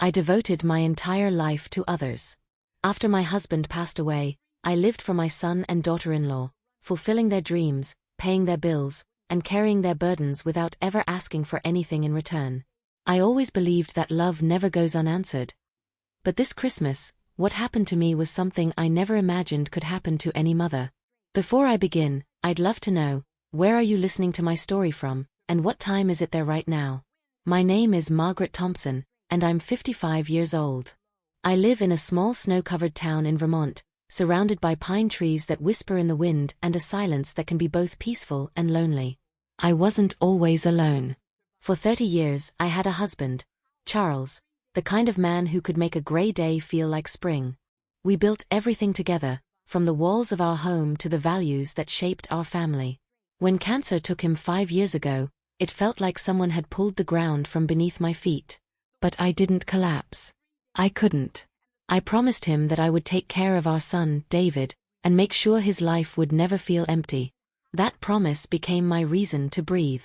I devoted my entire life to others. After my husband passed away, I lived for my son and daughter-in-law, fulfilling their dreams, paying their bills, and carrying their burdens without ever asking for anything in return. I always believed that love never goes unanswered. But this Christmas, what happened to me was something I never imagined could happen to any mother. Before I begin, I'd love to know, where are you listening to my story from, and what time is it there right now? My name is Margaret Thompson, and I'm 55 years old. I live in a small snow-covered town in Vermont, surrounded by pine trees that whisper in the wind and a silence that can be both peaceful and lonely. I wasn't always alone. For 30 years, I had a husband, Charles, the kind of man who could make a gray day feel like spring. We built everything together, from the walls of our home to the values that shaped our family. When cancer took him 5 years ago, it felt like someone had pulled the ground from beneath my feet. But I didn't collapse. I couldn't. I promised him that I would take care of our son, David, and make sure his life would never feel empty. That promise became my reason to breathe.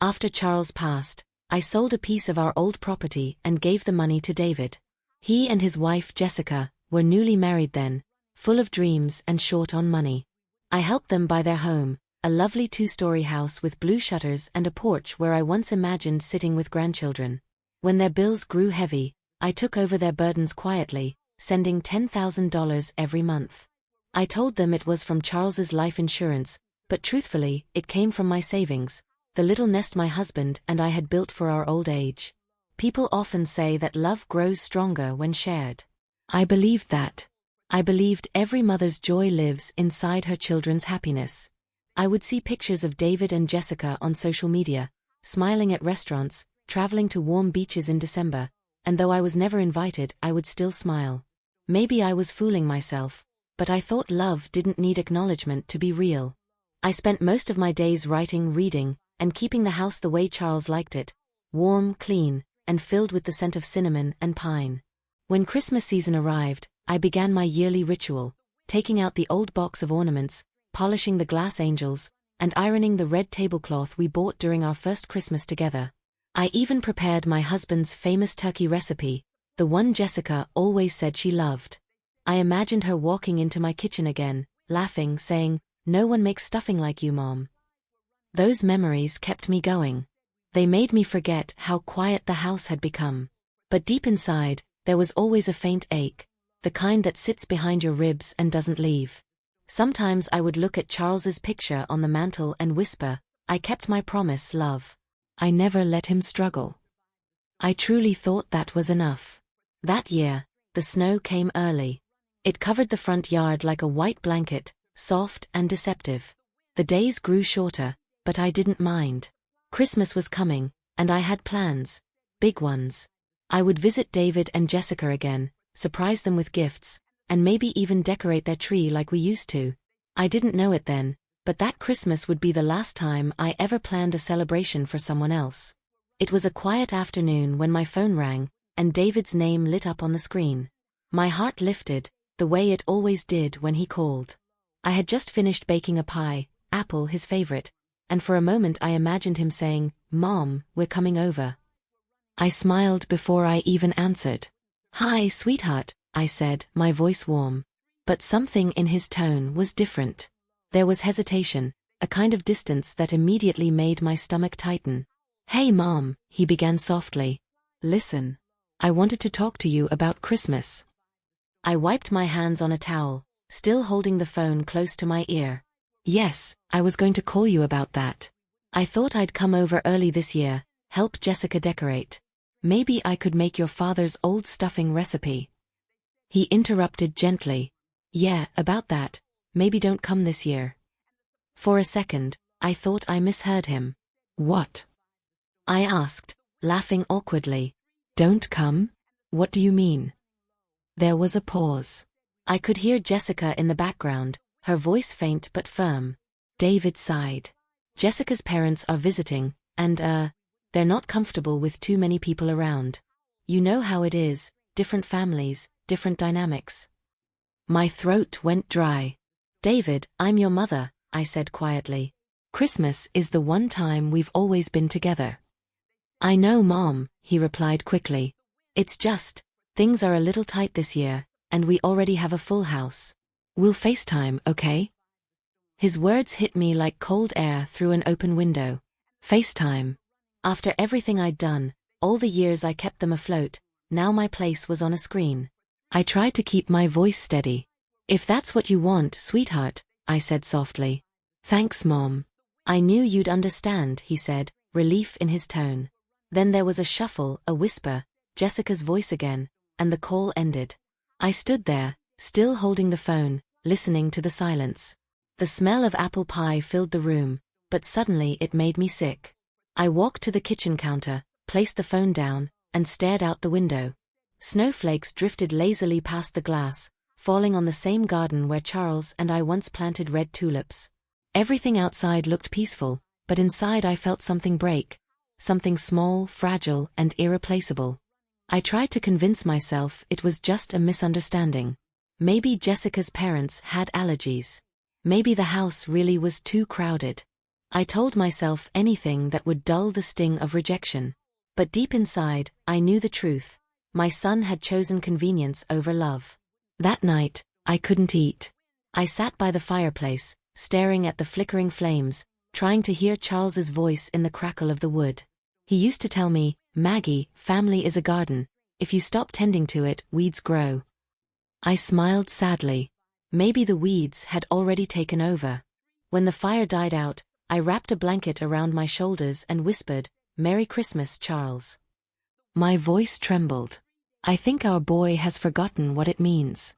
After Charles passed, I sold a piece of our old property and gave the money to David. He and his wife Jessica were newly married then, full of dreams and short on money. I helped them buy their home, a lovely 2-story house with blue shutters and a porch where I once imagined sitting with grandchildren. When their bills grew heavy, I took over their burdens quietly, sending $10,000 every month. I told them it was from Charles's life insurance, but truthfully, it came from my savings, the little nest my husband and I had built for our old age. People often say that love grows stronger when shared. I believed that. I believed every mother's joy lives inside her children's happiness. I would see pictures of David and Jessica on social media, smiling at restaurants, traveling to warm beaches in December, and though I was never invited, I would still smile. Maybe I was fooling myself, but I thought love didn't need acknowledgement to be real. I spent most of my days writing, reading, and keeping the house the way Charles liked it, warm, clean, and filled with the scent of cinnamon and pine. When Christmas season arrived, I began my yearly ritual, taking out the old box of ornaments, polishing the glass angels, and ironing the red tablecloth we bought during our first Christmas together. I even prepared my husband's famous turkey recipe, the one Jessica always said she loved. I imagined her walking into my kitchen again, laughing, saying, "No one makes stuffing like you, Mom." Those memories kept me going. They made me forget how quiet the house had become. But deep inside, there was always a faint ache, the kind that sits behind your ribs and doesn't leave. Sometimes I would look at Charles's picture on the mantel and whisper, "I kept my promise, love. I never let him struggle." I truly thought that was enough. That year, the snow came early. It covered the front yard like a white blanket, soft and deceptive. The days grew shorter, but I didn't mind. Christmas was coming, and I had plans. Big ones. I would visit David and Jessica again, surprise them with gifts, and maybe even decorate their tree like we used to. I didn't know it then, but that Christmas would be the last time I ever planned a celebration for someone else. It was a quiet afternoon when my phone rang, and David's name lit up on the screen. My heart lifted, the way it always did when he called. I had just finished baking a pie, apple his favorite, and for a moment I imagined him saying, "Mom, we're coming over." I smiled before I even answered. "Hi, sweetheart," I said, my voice warm. But something in his tone was different. There was hesitation, a kind of distance that immediately made my stomach tighten. "Hey, Mom," he began softly. "Listen. I wanted to talk to you about Christmas." I wiped my hands on a towel, still holding the phone close to my ear. "Yes, I was going to call you about that. I thought I'd come over early this year, help Jessica decorate. Maybe I could make your father's old stuffing recipe." He interrupted gently. "Yeah, about that. Maybe don't come this year." For a second, I thought I misheard him. "What?" I asked, laughing awkwardly. "Don't come? What do you mean?" There was a pause. I could hear Jessica in the background, her voice faint but firm. David sighed. "Jessica's parents are visiting, and they're not comfortable with too many people around. You know how it is, different families, different dynamics." My throat went dry. "David, I'm your mother," I said quietly. "Christmas is the one time we've always been together." "I know, Mom," he replied quickly. It's just, things are a little tight this year, and we already have a full house. We'll FaceTime, okay? His words hit me like cold air through an open window. FaceTime. After everything I'd done, all the years I kept them afloat, now my place was on a screen. I tried to keep my voice steady. If that's what you want, sweetheart, I said softly. Thanks, Mom. I knew you'd understand, he said, relief in his tone. Then there was a shuffle, a whisper, Jessica's voice again, and the call ended. I stood there, still holding the phone, listening to the silence. The smell of apple pie filled the room, but suddenly it made me sick. I walked to the kitchen counter, placed the phone down, and stared out the window. Snowflakes drifted lazily past the glass, falling on the same garden where Charles and I once planted red tulips. Everything outside looked peaceful, but inside I felt something break. Something small, fragile, and irreplaceable. I tried to convince myself it was just a misunderstanding. Maybe Jessica's parents had allergies. Maybe the house really was too crowded. I told myself anything that would dull the sting of rejection. But deep inside, I knew the truth. My son had chosen convenience over love. That night, I couldn't eat. I sat by the fireplace, staring at the flickering flames, trying to hear Charles's voice in the crackle of the wood. He used to tell me, Maggie, family is a garden. If you stop tending to it, weeds grow. I smiled sadly. Maybe the weeds had already taken over. When the fire died out, I wrapped a blanket around my shoulders and whispered, Merry Christmas, Charles. My voice trembled. I think our boy has forgotten what it means.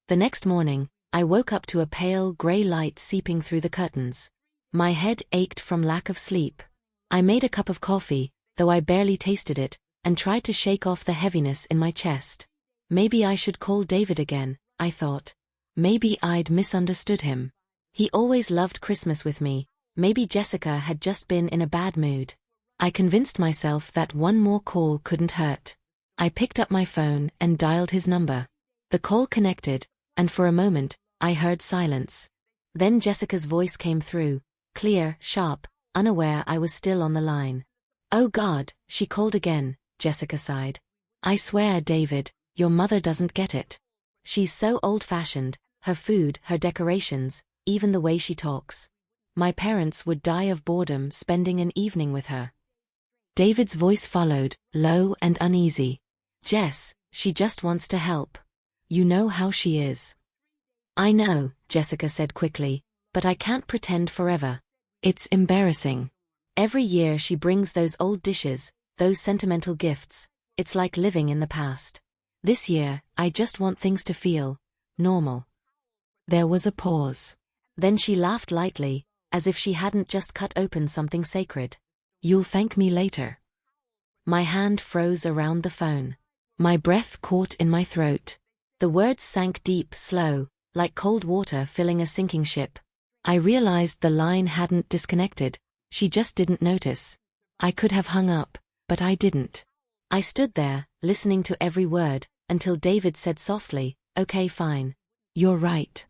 The next morning, I woke up to a pale gray light seeping through the curtains. My head ached from lack of sleep. I made a cup of coffee, though I barely tasted it, and tried to shake off the heaviness in my chest. Maybe I should call David again, I thought. Maybe I'd misunderstood him. He always loved Christmas with me. Maybe Jessica had just been in a bad mood. I convinced myself that one more call couldn't hurt. I picked up my phone and dialed his number. The call connected, and for a moment, I heard silence. Then Jessica's voice came through, clear, sharp, unaware I was still on the line. Oh God, she called again, Jessica sighed. I swear, David, your mother doesn't get it. She's so old-fashioned, her food, her decorations, even the way she talks. My parents would die of boredom spending an evening with her. David's voice followed, low and uneasy. Jess, she just wants to help. You know how she is. I know, Jessica said quickly, but I can't pretend forever. It's embarrassing. Every year she brings those old dishes, those sentimental gifts. It's like living in the past. This year, I just want things to feel normal. There was a pause. Then she laughed lightly, as if she hadn't just cut open something sacred. You'll thank me later. My hand froze around the phone. My breath caught in my throat. The words sank deep, slow, like cold water filling a sinking ship. I realized the line hadn't disconnected, she just didn't notice. I could have hung up, but I didn't. I stood there, listening to every word, until David said softly, Okay, fine. You're right.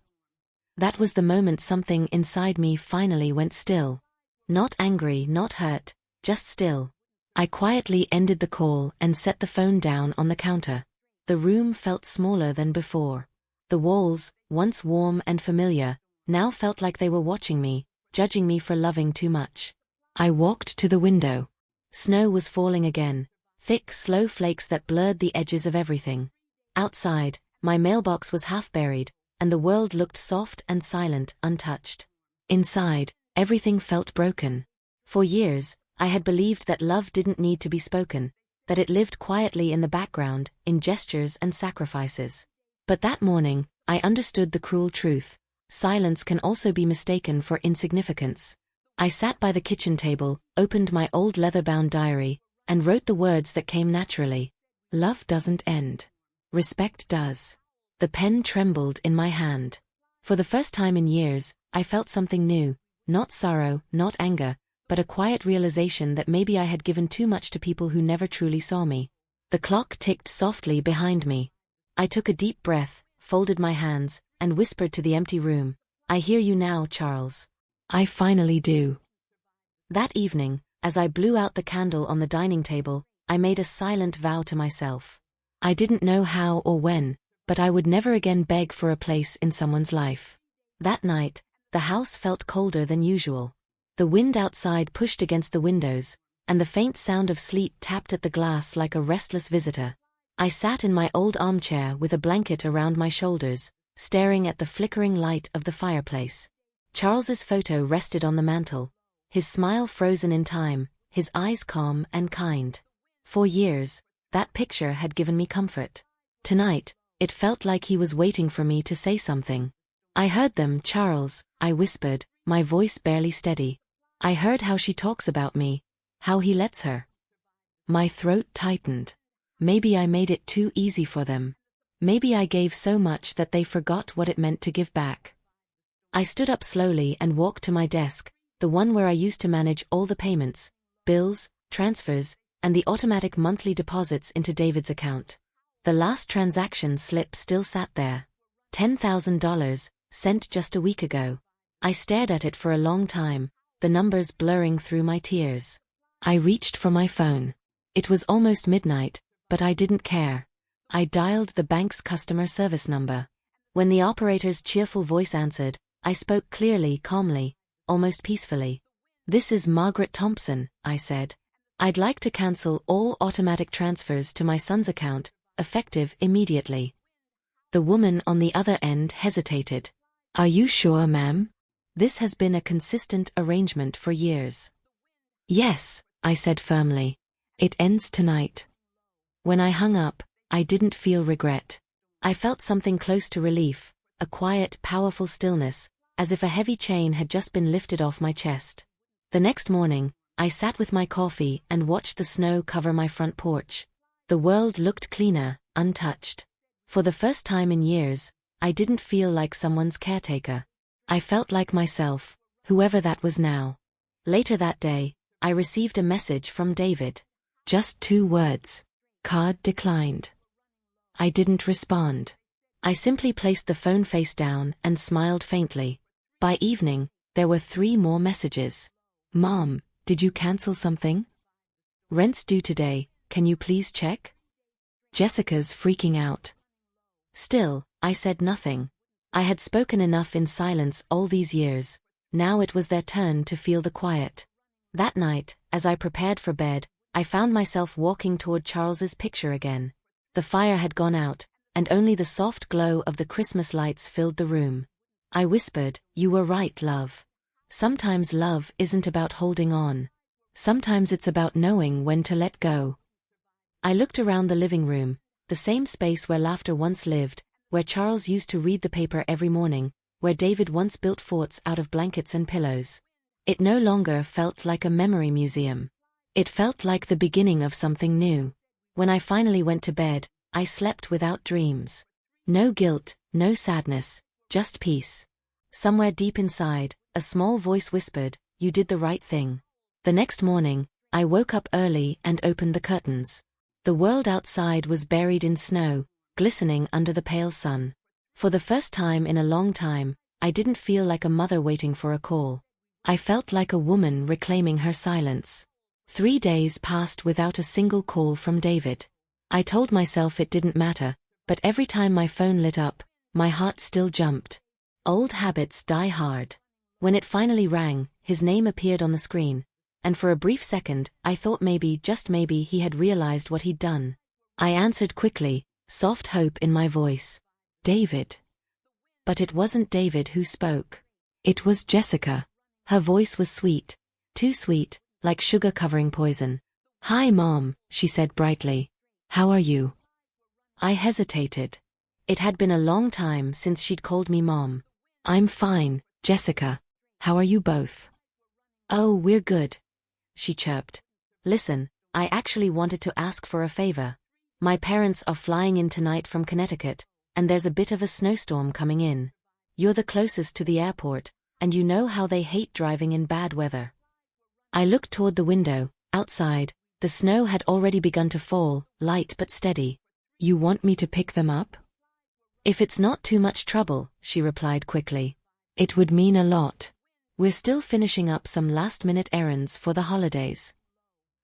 That was the moment something inside me finally went still. Not angry, not hurt, just still. I quietly ended the call and set the phone down on the counter. The room felt smaller than before. The walls, once warm and familiar, now felt like they were watching me, judging me for loving too much. I walked to the window. Snow was falling again, thick, slow flakes that blurred the edges of everything. Outside, my mailbox was half buried, and the world looked soft and silent, untouched. Inside, everything felt broken. For years, I had believed that love didn't need to be spoken, that it lived quietly in the background, in gestures and sacrifices. But that morning, I understood the cruel truth. Silence can also be mistaken for insignificance. I sat by the kitchen table, opened my old leather-bound diary, and wrote the words that came naturally. Love doesn't end. Respect does. The pen trembled in my hand. For the first time in years, I felt something new, not sorrow, not anger, but a quiet realization that maybe I had given too much to people who never truly saw me. The clock ticked softly behind me. I took a deep breath, folded my hands, and whispered to the empty room, I hear you now, Charles. I finally do. That evening, as I blew out the candle on the dining table, I made a silent vow to myself. I didn't know how or when, but I would never again beg for a place in someone's life. That night, the house felt colder than usual. The wind outside pushed against the windows, and the faint sound of sleet tapped at the glass like a restless visitor. I sat in my old armchair with a blanket around my shoulders, staring at the flickering light of the fireplace. Charles's photo rested on the mantel, his smile frozen in time, his eyes calm and kind. For years, that picture had given me comfort. Tonight, it felt like he was waiting for me to say something. I heard them. "Charles," I whispered, my voice barely steady. "I heard how she talks about me, how he lets her." My throat tightened. Maybe I made it too easy for them. Maybe I gave so much that they forgot what it meant to give back. I stood up slowly and walked to my desk, the one where I used to manage all the payments, bills, transfers, and the automatic monthly deposits into David's account. The last transaction slip still sat there. $10,000, sent just a week ago. I stared at it for a long time, the numbers blurring through my tears. I reached for my phone. It was almost midnight, but I didn't care. I dialed the bank's customer service number. When the operator's cheerful voice answered, I spoke clearly, calmly, almost peacefully. "This is Margaret Thompson," I said. "I'd like to cancel all automatic transfers to my son's account, effective immediately." The woman on the other end hesitated. "Are you sure, ma'am? This has been a consistent arrangement for years." "Yes," I said firmly. "It ends tonight." When I hung up, I didn't feel regret. I felt something close to relief, a quiet, powerful stillness, as if a heavy chain had just been lifted off my chest. The next morning, I sat with my coffee and watched the snow cover my front porch. The world looked cleaner, untouched. For the first time in years, I didn't feel like someone's caretaker. I felt like myself, whoever that was now. Later that day, I received a message from David. Just 2 words. "Card declined." I didn't respond. I simply placed the phone face down and smiled faintly. By evening, there were 3 more messages. "Mom, did you cancel something? Rent's due today, can you please check? Jessica's freaking out." Still, I said nothing. I had spoken enough in silence all these years. Now it was their turn to feel the quiet. That night, as I prepared for bed, I found myself walking toward Charles's picture again. The fire had gone out, and only the soft glow of the Christmas lights filled the room. I whispered, "You were right, love. Sometimes love isn't about holding on. Sometimes it's about knowing when to let go." I looked around the living room, the same space where laughter once lived, where Charles used to read the paper every morning, where David once built forts out of blankets and pillows. It no longer felt like a memory museum. It felt like the beginning of something new. When I finally went to bed, I slept without dreams. No guilt, no sadness, just peace. Somewhere deep inside, a small voice whispered, "You did the right thing." The next morning, I woke up early and opened the curtains. The world outside was buried in snow, glistening under the pale sun. For the first time in a long time, I didn't feel like a mother waiting for a call. I felt like a woman reclaiming her silence. 3 days passed without a single call from David. I told myself it didn't matter, but every time my phone lit up, my heart still jumped. Old habits die hard. When it finally rang, his name appeared on the screen, and for a brief second, I thought maybe, just maybe, he had realized what he'd done. I answered quickly, soft hope in my voice. "David." But it wasn't David who spoke. It was Jessica. Her voice was sweet, too sweet, like sugar covering poison. "Hi, Mom," she said brightly. "How are you?" I hesitated. It had been a long time since she'd called me Mom. "I'm fine, Jessica. How are you both?" "Oh, we're good," she chirped. "Listen, I actually wanted to ask for a favor. My parents are flying in tonight from Connecticut, and there's a bit of a snowstorm coming in. You're the closest to the airport, and you know how they hate driving in bad weather." I looked toward the window. Outside, the snow had already begun to fall, light but steady. "You want me to pick them up?" "If it's not too much trouble," she replied quickly. "It would mean a lot. We're still finishing up some last-minute errands for the holidays."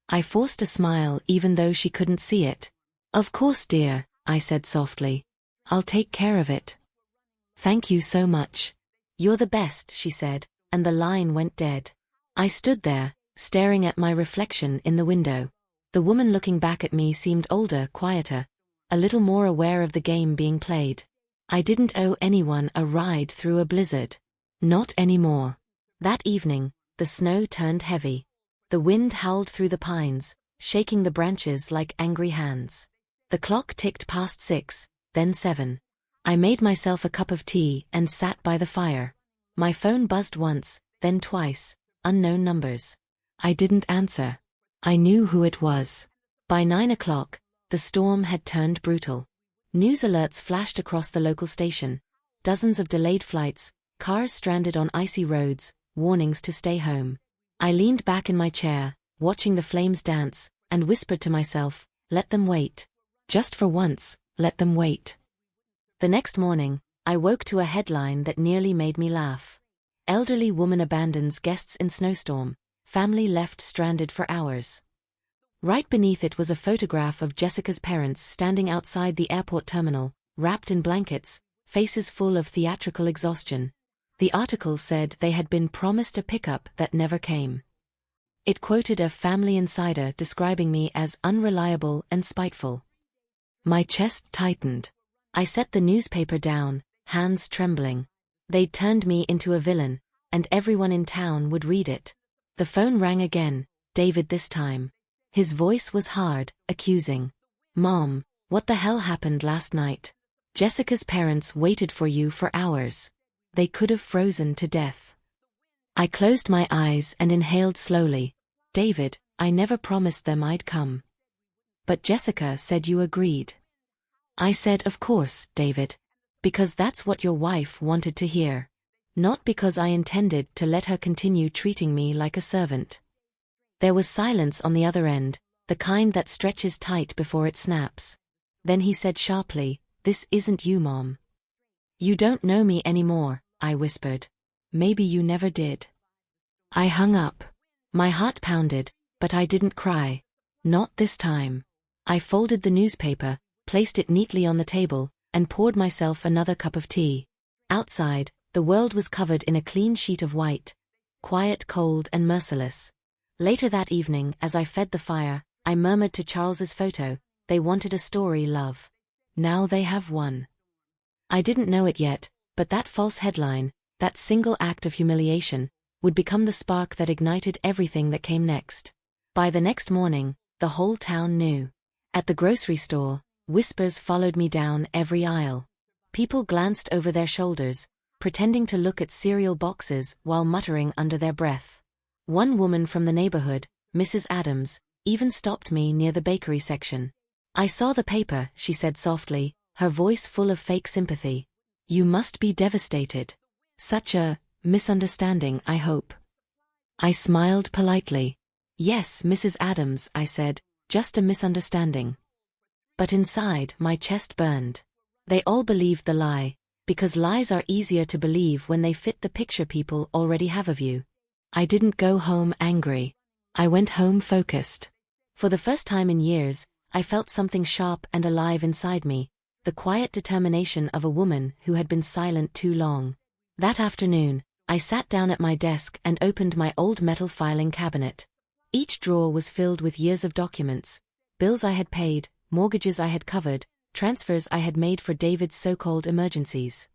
I forced a smile even though she couldn't see it. "Of course, dear," I said softly. "I'll take care of it." "Thank you so much. You're the best," she said, and the line went dead. I stood there, staring at my reflection in the window. The woman looking back at me seemed older, quieter, a little more aware of the game being played. I didn't owe anyone a ride through a blizzard. Not anymore. That evening, the snow turned heavy. The wind howled through the pines, shaking the branches like angry hands. The clock ticked past 6, then 7. I made myself a cup of tea and sat by the fire. My phone buzzed once, then twice, unknown numbers. I didn't answer. I knew who it was. By 9 o'clock, the storm had turned brutal. News alerts flashed across the local station. Dozens of delayed flights, cars stranded on icy roads, warnings to stay home. I leaned back in my chair, watching the flames dance, and whispered to myself, "Let them wait. Just for once, let them wait." The next morning, I woke to a headline that nearly made me laugh. "Elderly woman abandons guests in snowstorm. Family left stranded for hours." Right beneath it was a photograph of Jessica's parents standing outside the airport terminal, wrapped in blankets, faces full of theatrical exhaustion. The article said they had been promised a pickup that never came. It quoted a family insider describing me as unreliable and spiteful. My chest tightened. I set the newspaper down, hands trembling. They'd turned me into a villain, and everyone in town would read it. The phone rang again, David this time. His voice was hard, accusing. "Mom, what the hell happened last night? Jessica's parents waited for you for hours. They could have frozen to death." I closed my eyes and inhaled slowly. "David, I never promised them I'd come." "But Jessica said you agreed." I said, "Of course, David. Because that's what your wife wanted to hear. Not because I intended to let her continue treating me like a servant." There was silence on the other end, the kind that stretches tight before it snaps. Then he said sharply, "This isn't you, Mom." "You don't know me anymore," I whispered. "Maybe you never did." I hung up. My heart pounded, but I didn't cry. Not this time. I folded the newspaper, placed it neatly on the table, and poured myself another cup of tea. Outside, the world was covered in a clean sheet of white. Quiet, cold, and merciless. Later that evening, as I fed the fire, I murmured to Charles's photo, "They wanted a story, love. Now they have one." I didn't know it yet, but that false headline, that single act of humiliation, would become the spark that ignited everything that came next. By the next morning, the whole town knew. At the grocery store, whispers followed me down every aisle. People glanced over their shoulders, pretending to look at cereal boxes while muttering under their breath. One woman from the neighborhood, Mrs. Adams, even stopped me near the bakery section. "I saw the paper," she said softly, her voice full of fake sympathy. "You must be devastated. Such a misunderstanding, I hope." I smiled politely. "Yes, Mrs. Adams," I said, "just a misunderstanding." But inside, my chest burned. They all believed the lie, because lies are easier to believe when they fit the picture people already have of you. I didn't go home angry. I went home focused. For the first time in years, I felt something sharp and alive inside me, the quiet determination of a woman who had been silent too long. That afternoon, I sat down at my desk and opened my old metal filing cabinet. Each drawer was filled with years of documents, bills I had paid, mortgages I had covered, transfers I had made for David's so-called emergencies.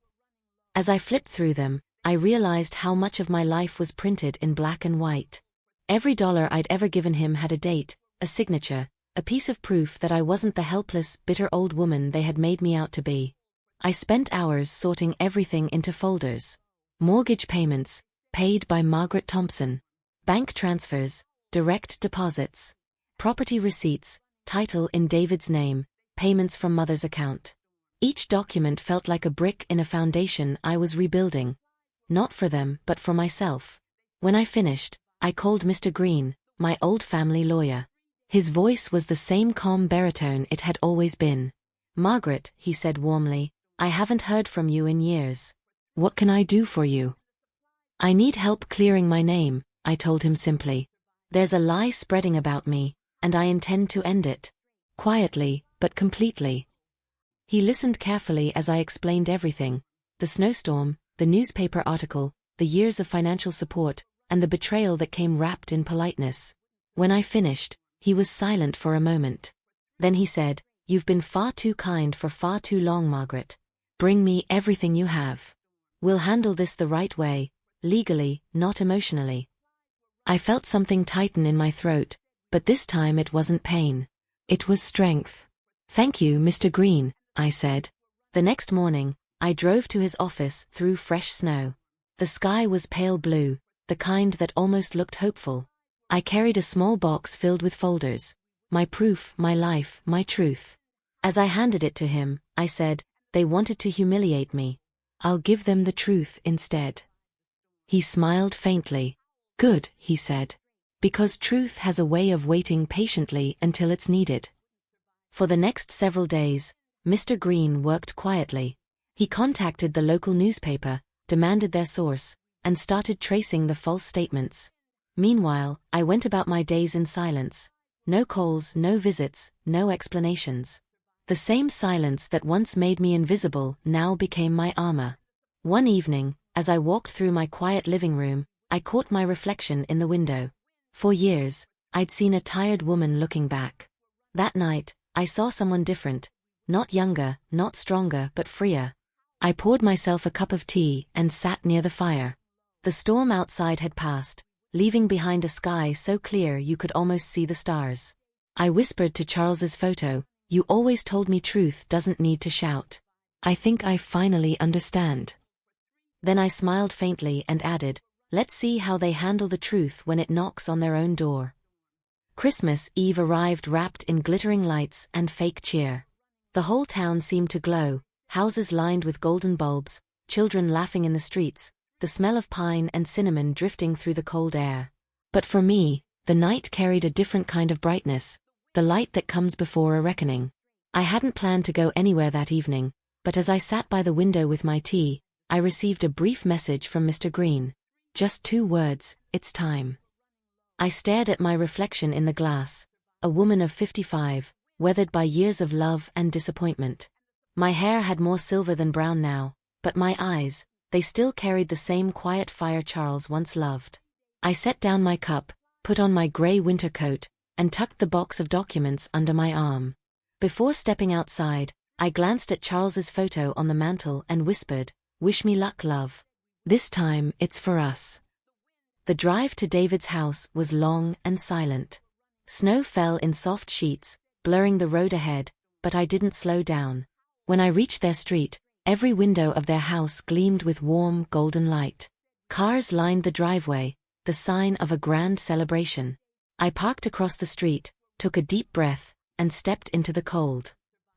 As I flipped through them, I realized how much of my life was printed in black and white. Every dollar I'd ever given him had a date, a signature, a piece of proof that I wasn't the helpless, bitter old woman they had made me out to be. I spent hours sorting everything into folders. Mortgage payments, paid by Margaret Thompson. Bank transfers, direct deposits. Property receipts, title in David's name, payments from mother's account. Each document felt like a brick in a foundation I was rebuilding. Not for them, but for myself. When I finished, I called Mr. Green, my old family lawyer. His voice was the same calm baritone it had always been. "Margaret," he said warmly, "I haven't heard from you in years. What can I do for you?" "I need help clearing my name," I told him simply. "There's a lie spreading about me, and I intend to end it. Quietly, but completely. He listened carefully as I explained everything: the snowstorm, the newspaper article, the years of financial support, and the betrayal that came wrapped in politeness. When I finished, he was silent for a moment. Then he said, "You've been far too kind for far too long, Margaret. Bring me everything you have. We'll handle this the right way, legally, not emotionally." I felt something tighten in my throat, but this time it wasn't pain. It was strength. "Thank you, Mr. Green," I said. The next morning, I drove to his office through fresh snow. The sky was pale blue, the kind that almost looked hopeful. I carried a small box filled with folders. My proof, my life, my truth. As I handed it to him, I said, "They wanted to humiliate me. I'll give them the truth instead." He smiled faintly. "Good," he said. "Because truth has a way of waiting patiently until it's needed." For the next several days, Mr. Green worked quietly. He contacted the local newspaper, demanded their source, and started tracing the false statements. Meanwhile, I went about my days in silence. No calls, no visits, no explanations. The same silence that once made me invisible now became my armor. One evening, as I walked through my quiet living room, I caught my reflection in the window. For years, I'd seen a tired woman looking back. That night, I saw someone different. Not younger, not stronger, but freer. I poured myself a cup of tea and sat near the fire. The storm outside had passed, leaving behind a sky so clear you could almost see the stars. I whispered to Charles's photo, "You always told me truth doesn't need to shout. I think I finally understand." Then I smiled faintly and added, "Let's see how they handle the truth when it knocks on their own door." Christmas Eve arrived wrapped in glittering lights and fake cheer. The whole town seemed to glow, houses lined with golden bulbs, children laughing in the streets, the smell of pine and cinnamon drifting through the cold air. But for me, the night carried a different kind of brightness, the light that comes before a reckoning. I hadn't planned to go anywhere that evening, but as I sat by the window with my tea, I received a brief message from Mr. Green. Just 2 words: "It's time." I stared at my reflection in the glass, a woman of 55, weathered by years of love and disappointment. My hair had more silver than brown now, but my eyes, they still carried the same quiet fire Charles once loved. I set down my cup, put on my gray winter coat, and tucked the box of documents under my arm. Before stepping outside, I glanced at Charles's photo on the mantel and whispered, "Wish me luck, love. This time, it's for us." The drive to David's house was long and silent. Snow fell in soft sheets, blurring the road ahead, but I didn't slow down. When I reached their street, every window of their house gleamed with warm, golden light. Cars lined the driveway, the sign of a grand celebration. I parked across the street, took a deep breath, and stepped into the cold.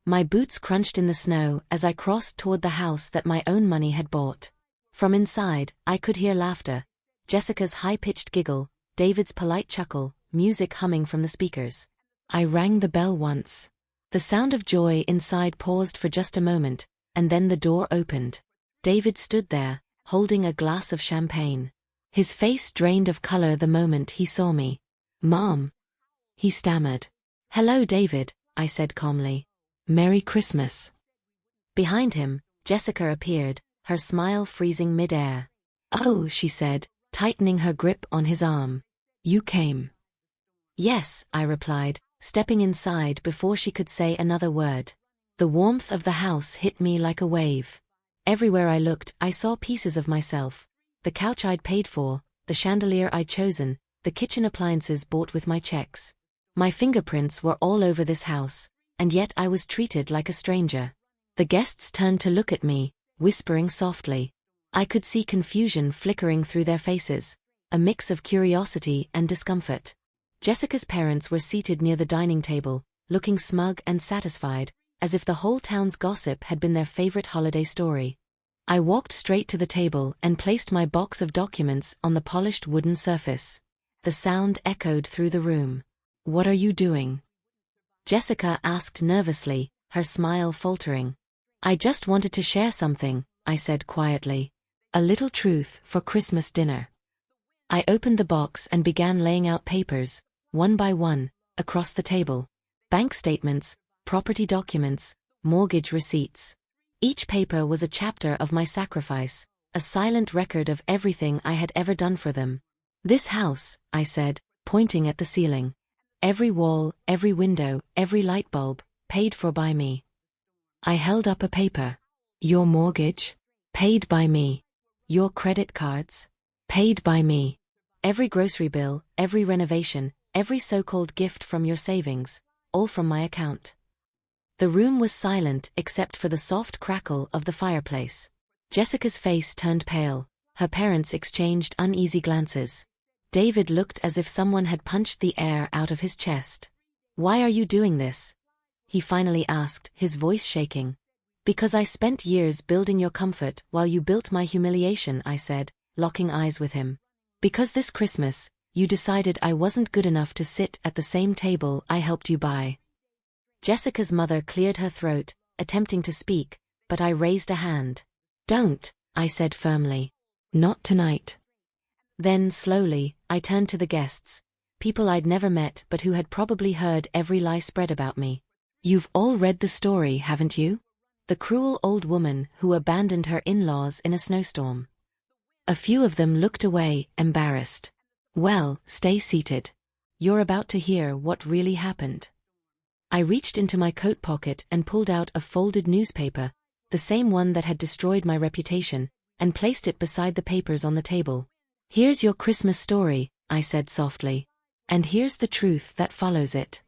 My boots crunched in the snow as I crossed toward the house that my own money had bought. From inside, I could hear laughter. Jessica's high-pitched giggle, David's polite chuckle, music humming from the speakers. I rang the bell once. The sound of joy inside paused for just a moment, and then the door opened. David stood there, holding a glass of champagne. His face drained of color the moment he saw me. "Mom," he stammered. "Hello, David," I said calmly. "Merry Christmas." Behind him, Jessica appeared, her smile freezing mid-air. "Oh," she said, tightening her grip on his arm. "You came." "Yes," I replied, stepping inside before she could say another word. The warmth of the house hit me like a wave. Everywhere I looked, I saw pieces of myself. The couch I'd paid for, the chandelier I'd chosen, the kitchen appliances bought with my checks. My fingerprints were all over this house, and yet I was treated like a stranger. The guests turned to look at me, whispering softly. I could see confusion flickering through their faces, a mix of curiosity and discomfort. Jessica's parents were seated near the dining table, looking smug and satisfied, as if the whole town's gossip had been their favorite holiday story. I walked straight to the table and placed my box of documents on the polished wooden surface. The sound echoed through the room. "What are you doing?" Jessica asked nervously, her smile faltering. "I just wanted to share something," I said quietly. "A little truth for Christmas dinner." I opened the box and began laying out papers, one by one, across the table. Bank statements, property documents, mortgage receipts. Each paper was a chapter of my sacrifice, a silent record of everything I had ever done for them. This house, I said, pointing at the ceiling. Every wall, every window, every light bulb, paid for by me. I held up a paper. Your mortgage? Paid by me. Your credit cards? Paid by me. Every grocery bill, every renovation, every so-called gift from your savings, all from my account. The room was silent except for the soft crackle of the fireplace. Jessica's face turned pale. Her parents exchanged uneasy glances. David looked as if someone had punched the air out of his chest. Why are you doing this? He finally asked, his voice shaking. Because I spent years building your comfort while you built my humiliation, I said, locking eyes with him. Because this Christmas, you decided I wasn't good enough to sit at the same table I helped you buy. Jessica's mother cleared her throat, attempting to speak, but I raised a hand. Don't, I said firmly. Not tonight. Then, slowly, I turned to the guests, people I'd never met but who had probably heard every lie spread about me. You've all read the story, haven't you? The cruel old woman who abandoned her in-laws in a snowstorm. A few of them looked away, embarrassed. Well, stay seated. You're about to hear what really happened. I reached into my coat pocket and pulled out a folded newspaper, the same one that had destroyed my reputation, and placed it beside the papers on the table. Here's your Christmas story, I said softly. And here's the truth that follows it.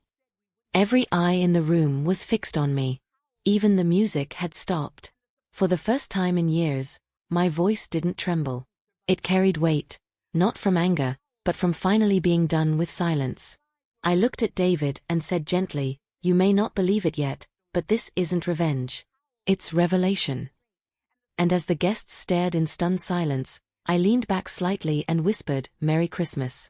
Every eye in the room was fixed on me. Even the music had stopped. For the first time in years, my voice didn't tremble. It carried weight, not from anger, but from finally being done with silence. I looked at David and said gently, you may not believe it yet, but this isn't revenge. It's revelation. And as the guests stared in stunned silence, I leaned back slightly and whispered, Merry Christmas.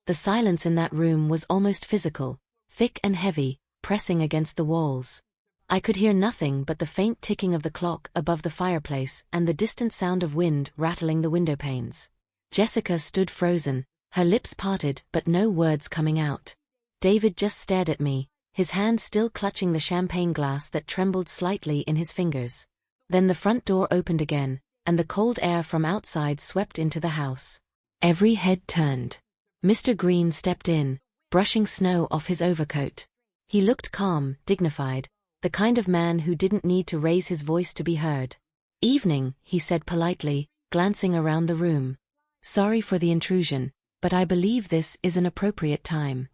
The silence in that room was almost physical, thick and heavy, pressing against the walls. I could hear nothing but the faint ticking of the clock above the fireplace and the distant sound of wind rattling the window panes. Jessica stood frozen, her lips parted but no words coming out. David just stared at me, his hand still clutching the champagne glass that trembled slightly in his fingers. Then the front door opened again, and the cold air from outside swept into the house. Every head turned. Mr. Green stepped in, brushing snow off his overcoat. He looked calm, dignified, the kind of man who didn't need to raise his voice to be heard. Evening, he said politely, glancing around the room. Sorry for the intrusion, but I believe this is an appropriate time.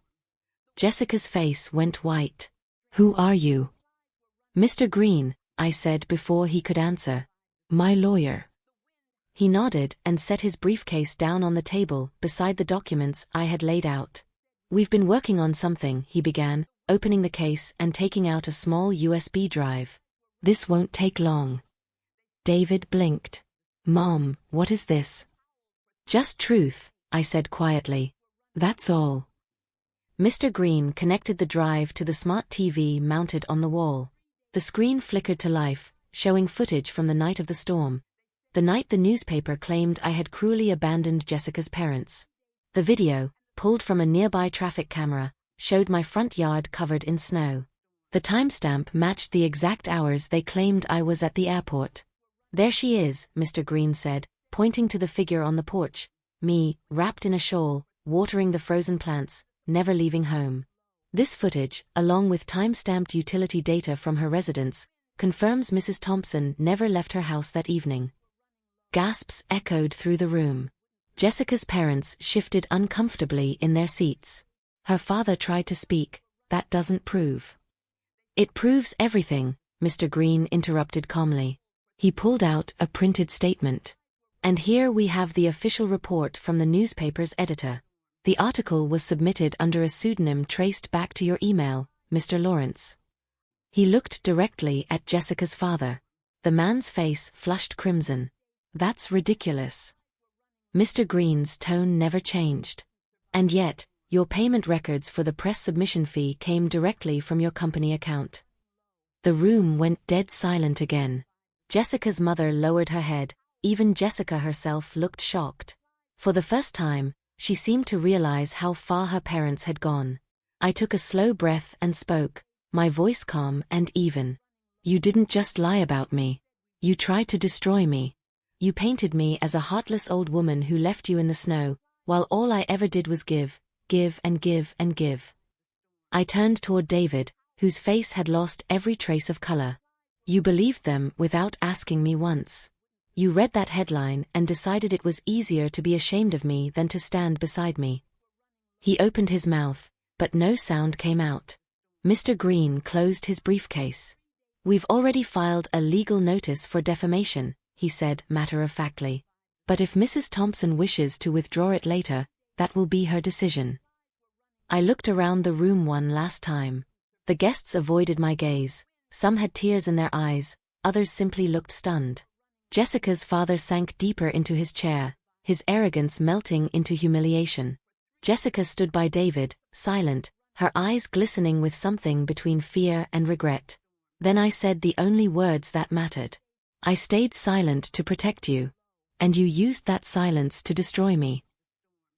Jessica's face went white. Who are you? Mr. Green, I said before he could answer. My lawyer. He nodded and set his briefcase down on the table beside the documents I had laid out. We've been working on something, he began, opening the case and taking out a small USB drive. This won't take long. David blinked. Mom, what is this? Just truth, I said quietly. That's all. Mr. Green connected the drive to the smart TV mounted on the wall. The screen flickered to life, showing footage from the night of the storm. The night the newspaper claimed I had cruelly abandoned Jessica's parents. The video, pulled from a nearby traffic camera, showed my front yard covered in snow. The timestamp matched the exact hours they claimed I was at the airport. There she is, Mr. Green said, pointing to the figure on the porch. Me, wrapped in a shawl, watering the frozen plants, never leaving home. This footage, along with time-stamped utility data from her residence, confirms Mrs. Thompson never left her house that evening. Gasps echoed through the room. Jessica's parents shifted uncomfortably in their seats. Her father tried to speak. That doesn't prove. It proves everything, Mr. Green interrupted calmly. He pulled out a printed statement. And here we have the official report from the newspaper's editor. The article was submitted under a pseudonym traced back to your email, Mr. Lawrence. He looked directly at Jessica's father. The man's face flushed crimson. That's ridiculous. Mr. Green's tone never changed. And yet, your payment records for the press submission fee came directly from your company account. The room went dead silent again. Jessica's mother lowered her head. Even Jessica herself looked shocked. For the first time, she seemed to realize how far her parents had gone. I took a slow breath and spoke, my voice calm and even. You didn't just lie about me. You tried to destroy me. You painted me as a heartless old woman who left you in the snow, while all I ever did was give, give and give and give. I turned toward David, whose face had lost every trace of color. You believed them without asking me once. You read that headline and decided it was easier to be ashamed of me than to stand beside me. He opened his mouth, but no sound came out. Mr. Green closed his briefcase. We've already filed a legal notice for defamation, he said matter-of-factly. But if Mrs. Thompson wishes to withdraw it later, that will be her decision. I looked around the room one last time. The guests avoided my gaze. Some had tears in their eyes, others simply looked stunned. Jessica's father sank deeper into his chair, his arrogance melting into humiliation. Jessica stood by David, silent, her eyes glistening with something between fear and regret. Then I said the only words that mattered. I stayed silent to protect you. And you used that silence to destroy me.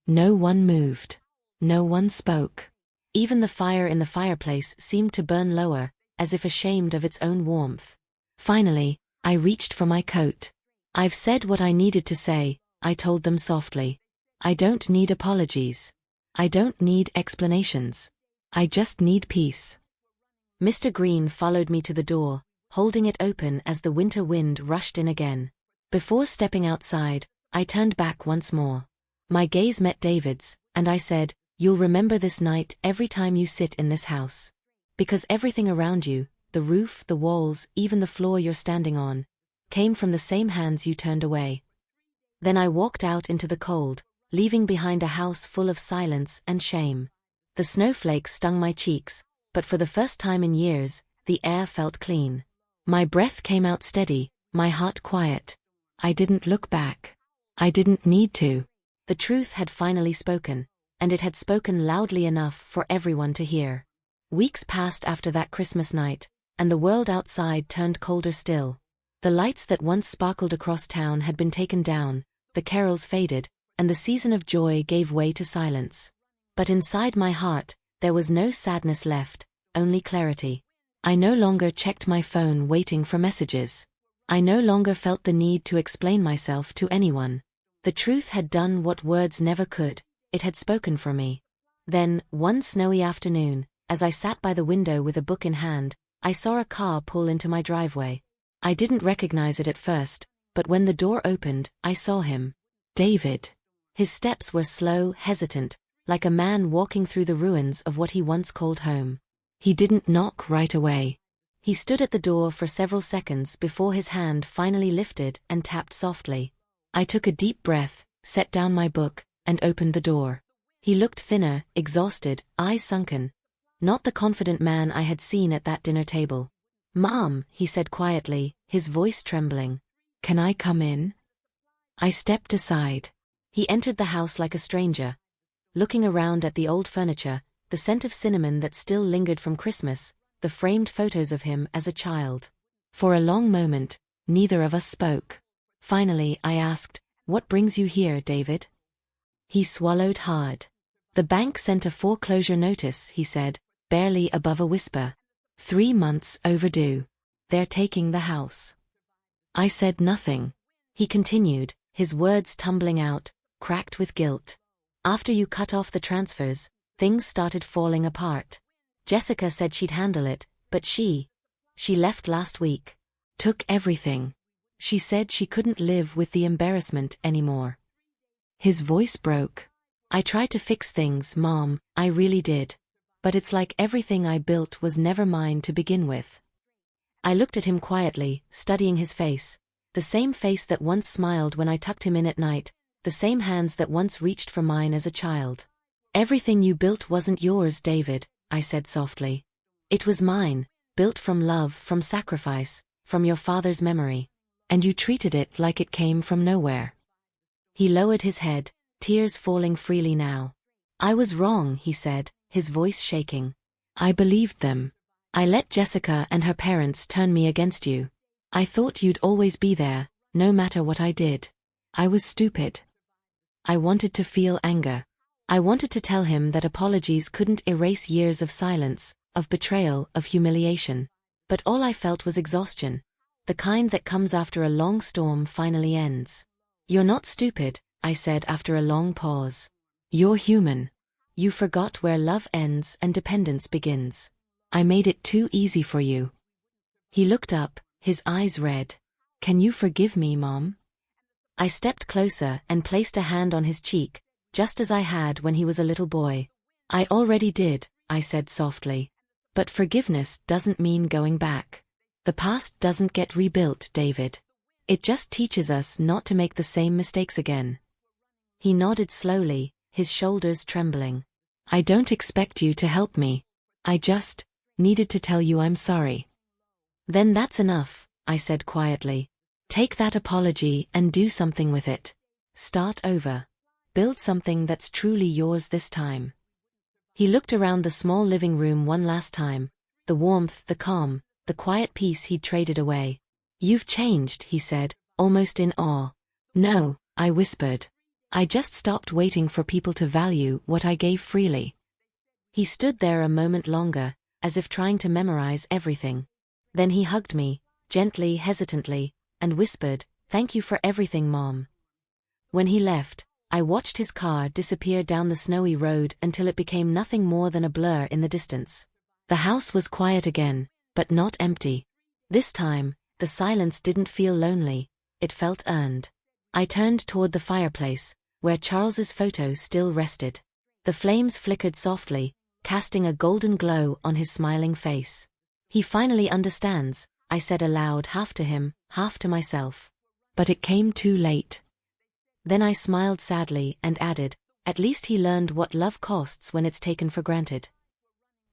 No one moved. No one spoke. Even the fire in the fireplace seemed to burn lower, as if ashamed of its own warmth. Finally, I reached for my coat. I've said what I needed to say, I told them softly. I don't need apologies. I don't need explanations. I just need peace. Mr. Green followed me to the door, holding it open as the winter wind rushed in again. Before stepping outside, I turned back once more. My gaze met David's, and I said, "You'll remember this night every time you sit in this house. Because everything around you, the roof, the walls, even the floor you're standing on, came from the same hands you turned away." Then I walked out into the cold, leaving behind a house full of silence and shame. The snowflakes stung my cheeks, but for the first time in years, the air felt clean. My breath came out steady, my heart quiet. I didn't look back. I didn't need to. The truth had finally spoken, and it had spoken loudly enough for everyone to hear. Weeks passed after that Christmas night, and the world outside turned colder still. The lights that once sparkled across town had been taken down, the carols faded, and the season of joy gave way to silence. But inside my heart, there was no sadness left, only clarity. I no longer checked my phone waiting for messages. I no longer felt the need to explain myself to anyone. The truth had done what words never could, it had spoken for me. Then, one snowy afternoon, as I sat by the window with a book in hand, I saw a car pull into my driveway. I didn't recognize it at first, but when the door opened, I saw him. David. His steps were slow, hesitant, like a man walking through the ruins of what he once called home. He didn't knock right away. He stood at the door for several seconds before his hand finally lifted and tapped softly. I took a deep breath, set down my book, and opened the door. He looked thinner, exhausted, eyes sunken. Not the confident man I had seen at that dinner table. "Mom," he said quietly, his voice trembling. "Can I come in?" I stepped aside. He entered the house like a stranger. Looking around at the old furniture, the scent of cinnamon that still lingered from Christmas, the framed photos of him as a child. For a long moment, neither of us spoke. Finally, I asked, "What brings you here, David?" He swallowed hard. "The bank sent a foreclosure notice," he said, barely above a whisper. 3 months overdue. They're taking the house." I said nothing. He continued, his words tumbling out, cracked with guilt. "After you cut off the transfers, things started falling apart. Jessica said she'd handle it, but she left last week. Took everything. She said she couldn't live with the embarrassment anymore." His voice broke. "I tried to fix things, Mom, I really did. But it's like everything I built was never mine to begin with." I looked at him quietly, studying his face. The same face that once smiled when I tucked him in at night, the same hands that once reached for mine as a child. "Everything you built wasn't yours, David," I said softly. "It was mine, built from love, from sacrifice, from your father's memory. And you treated it like it came from nowhere." He lowered his head, tears falling freely now. "I was wrong," he said, his voice shaking. "I believed them. I let Jessica and her parents turn me against you. I thought you'd always be there, no matter what I did. I was stupid. I wanted to feel anger. I wanted to tell him that apologies couldn't erase years of silence, of betrayal, of humiliation. But all I felt was exhaustion. The kind that comes after a long storm finally ends. "You're not stupid," I said after a long pause. "You're human. You forgot where love ends and dependence begins. I made it too easy for you." He looked up, his eyes red. "Can you forgive me, Mom?" I stepped closer and placed a hand on his cheek, just as I had when he was a little boy. "I already did," I said softly. "But forgiveness doesn't mean going back. The past doesn't get rebuilt, David. It just teaches us not to make the same mistakes again." He nodded slowly, his shoulders trembling. "I don't expect you to help me. I just needed to tell you I'm sorry." "Then that's enough," I said quietly. "Take that apology and do something with it. Start over. Build something that's truly yours this time." He looked around the small living room one last time, the warmth, the calm, the quiet peace he'd traded away. "You've changed," he said, almost in awe. "No," I whispered. "I just stopped waiting for people to value what I gave freely." He stood there a moment longer, as if trying to memorize everything. Then he hugged me, gently, hesitantly, and whispered, "Thank you for everything, Mom." When he left, I watched his car disappear down the snowy road until it became nothing more than a blur in the distance. The house was quiet again, but not empty. This time, the silence didn't feel lonely, it felt earned. I turned toward the fireplace, where Charles's photo still rested. The flames flickered softly, casting a golden glow on his smiling face. "He finally understands," I said aloud, half to him, half to myself. But it came too late. Then I smiled sadly and added, "At least he learned what love costs when it's taken for granted."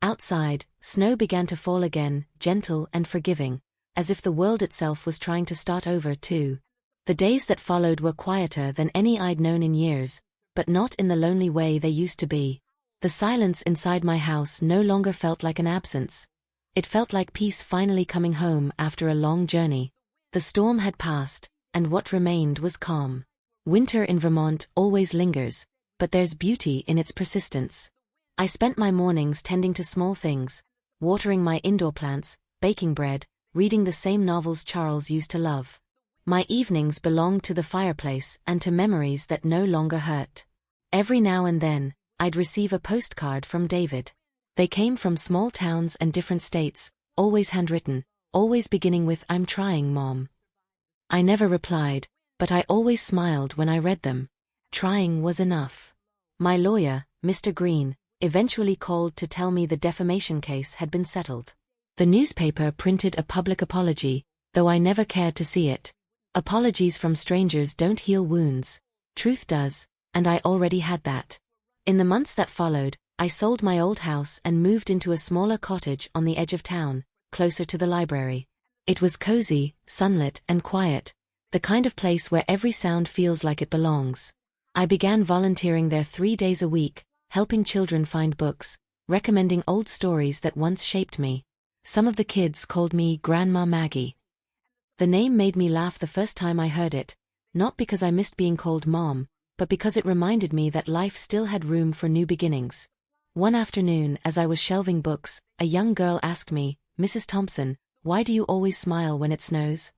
Outside, snow began to fall again, gentle and forgiving, as if the world itself was trying to start over too. The days that followed were quieter than any I'd known in years, but not in the lonely way they used to be. The silence inside my house no longer felt like an absence. It felt like peace finally coming home after a long journey. The storm had passed, and what remained was calm. Winter in Vermont always lingers, but there's beauty in its persistence. I spent my mornings tending to small things, watering my indoor plants, baking bread, reading the same novels Charles used to love. My evenings belonged to the fireplace and to memories that no longer hurt. Every now and then, I'd receive a postcard from David. They came from small towns and different states, always handwritten, always beginning with, "I'm trying, Mom." I never replied, but I always smiled when I read them. Trying was enough. My lawyer, Mr. Green, eventually called to tell me the defamation case had been settled. The newspaper printed a public apology, though I never cared to see it. Apologies from strangers don't heal wounds. Truth does, and I already had that. In the months that followed, I sold my old house and moved into a smaller cottage on the edge of town, closer to the library. It was cozy, sunlit, and quiet, the kind of place where every sound feels like it belongs. I began volunteering there 3 days a week, helping children find books, recommending old stories that once shaped me. Some of the kids called me Grandma Maggie. The name made me laugh the first time I heard it, not because I missed being called Mom, but because it reminded me that life still had room for new beginnings. One afternoon, as I was shelving books, a young girl asked me, "Mrs. Thompson, why do you always smile when it snows?"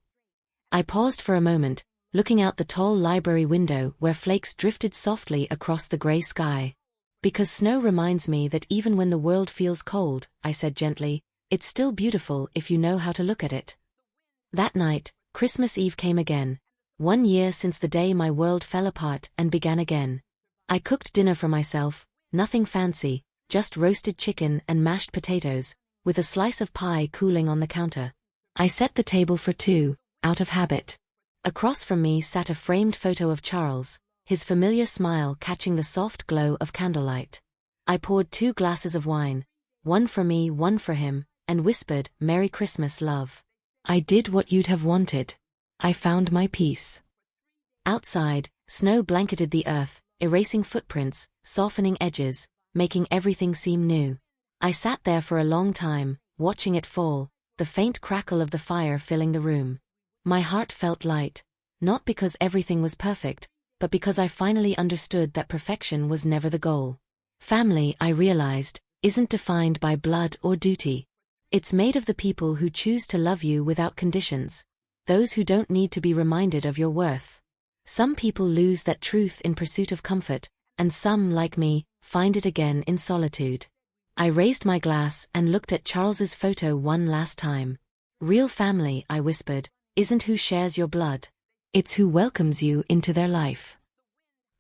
I paused for a moment, looking out the tall library window where flakes drifted softly across the gray sky. "Because snow reminds me that even when the world feels cold," I said gently, "it's still beautiful if you know how to look at it." That night, Christmas Eve came again. 1 year since the day my world fell apart and began again. I cooked dinner for myself, nothing fancy, just roasted chicken and mashed potatoes, with a slice of pie cooling on the counter. I set the table for 2, out of habit. Across from me sat a framed photo of Charles, his familiar smile catching the soft glow of candlelight. I poured 2 glasses of wine, one for me, one for him, and whispered, "Merry Christmas, love. I did what you'd have wanted. I found my peace." Outside, snow blanketed the earth, erasing footprints, softening edges, making everything seem new. I sat there for a long time, watching it fall, the faint crackle of the fire filling the room. My heart felt light, not because everything was perfect, but because I finally understood that perfection was never the goal. Family, I realized, isn't defined by blood or duty. It's made of the people who choose to love you without conditions, those who don't need to be reminded of your worth. Some people lose that truth in pursuit of comfort, and some, like me, find it again in solitude. I raised my glass and looked at Charles's photo one last time. Real family, I whispered, isn't who shares your blood. It's who welcomes you into their life.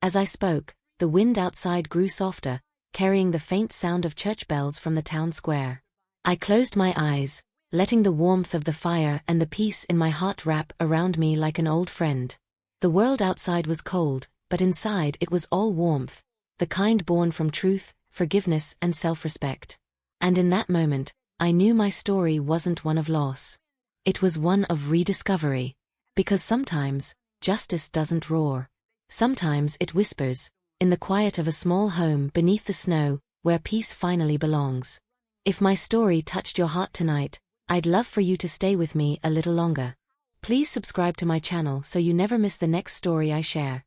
As I spoke, the wind outside grew softer, carrying the faint sound of church bells from the town square. I closed my eyes, letting the warmth of the fire and the peace in my heart wrap around me like an old friend. The world outside was cold, but inside it was all warmth, the kind born from truth, forgiveness, and self-respect. And in that moment, I knew my story wasn't one of loss. It was one of rediscovery. Because sometimes, justice doesn't roar. Sometimes it whispers, in the quiet of a small home beneath the snow, where peace finally belongs. If my story touched your heart tonight, I'd love for you to stay with me a little longer. Please subscribe to my channel so you never miss the next story I share.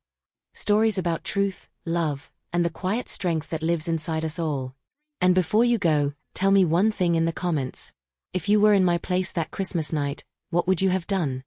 Stories about truth, love, and the quiet strength that lives inside us all. And before you go, tell me one thing in the comments. If you were in my place that Christmas night, what would you have done?